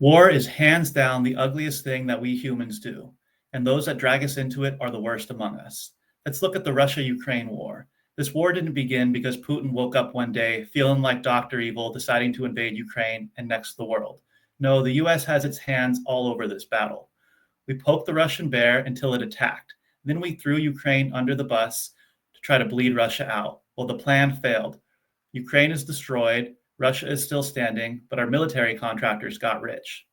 War is hands down the ugliest thing that we humans do, and those that drag us into it are the worst among us. Let's look at the Russia-Ukraine war. This war didn't begin because Putin woke up one day feeling like Dr. Evil, deciding to invade Ukraine and next the world. No, the US has its hands all over this battle. We poked the Russian bear until it attacked. Then we threw Ukraine under the bus to try to bleed Russia out. Well, the plan failed. Ukraine is destroyed, Russia is still standing, but our military contractors got rich.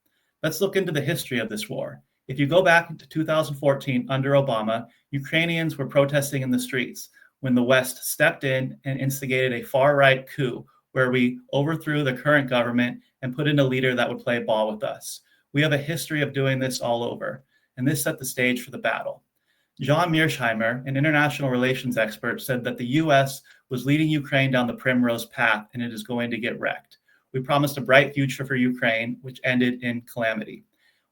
Let's look into the history of this war. If you go back to 2014 under Obama, Ukrainians were protesting in the streets when the West stepped in and instigated a far-right coup where we overthrew the current government and put in a leader that would play ball with us. We have a history of doing this all over, and this set the stage for the battle. John Mearsheimer, an international relations expert, said that the US was leading Ukraine down the primrose path and it is going to get wrecked. We promised a bright future for Ukraine, which ended in calamity.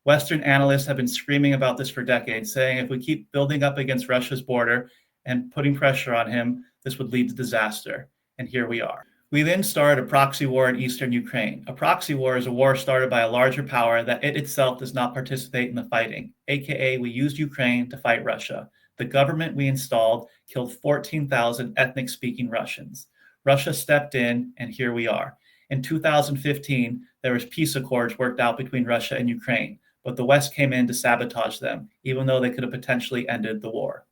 Western analysts have been screaming about this for decades, saying if we keep building up against Russia's border and putting pressure on him, this would lead to disaster. And here we are. We then started a proxy war in eastern Ukraine. A proxy war is a war started by a larger power that it itself does not participate in the fighting, aka we used Ukraine to fight Russia. The government we installed killed 14,000 ethnic-speaking Russians. Russia stepped in, and here we are. In 2015, there was peace accords worked out between Russia and Ukraine, but the West came in to sabotage them, even though they could have potentially ended the war.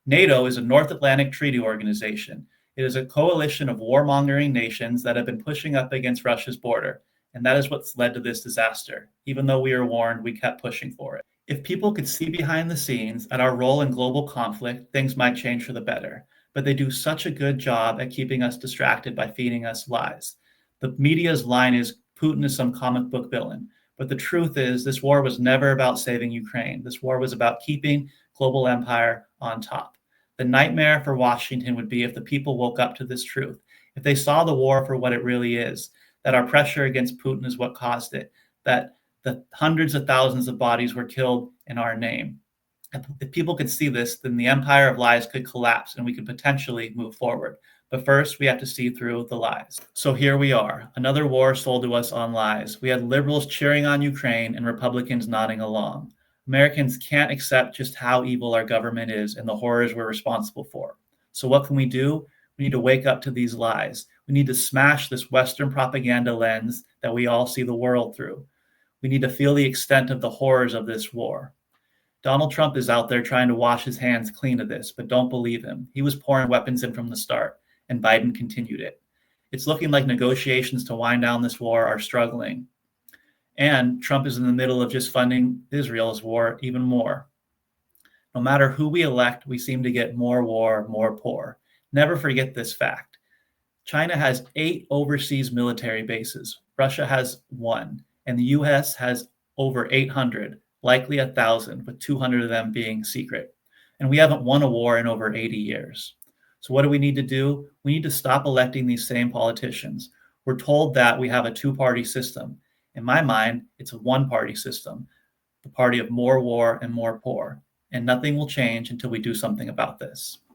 NATO is a North Atlantic Treaty Organization. It is a coalition of warmongering nations that have been pushing up against Russia's border, and that is what's led to this disaster. Even though we were warned, we kept pushing for it. If people could see behind the scenes at our role in global conflict, things might change for the better, but they do such a good job at keeping us distracted by feeding us lies. The media's line is Putin is some comic book villain, but the truth is this war was never about saving Ukraine. This war was about keeping global empire on top. The nightmare for Washington would be if the people woke up to this truth, if they saw the war for what it really is, that our pressure against Putin is what caused it, that the hundreds of thousands of bodies were killed in our name. If people could see this, then the empire of lies could collapse and we could potentially move forward. But first, we have to see through the lies. So here we are, another war sold to us on lies. We had liberals cheering on Ukraine and Republicans nodding along. Americans can't accept just how evil our government is and the horrors we're responsible for. So what can we do? We need to wake up to these lies. We need to smash this Western propaganda lens that we all see the world through. We need to feel the extent of the horrors of this war. Donald Trump is out there trying to wash his hands clean of this, but don't believe him. He was pouring weapons in from the start, and Biden continued it. It's looking like negotiations to wind down this war are struggling. And Trump is in the middle of just funding Israel's war even more. No matter who we elect, we seem to get more war, more poor. Never forget this fact. China has 8 overseas military bases. Russia has 1, and the US has over 800, likely 1,000, with 200 of them being secret. And we haven't won a war in over 80 years. So what do we need to do? We need to stop electing these same politicians. We're told that we have a 2-party system. In my mind, it's a 1-party system, the party of more war and more poor. And nothing will change until we do something about this.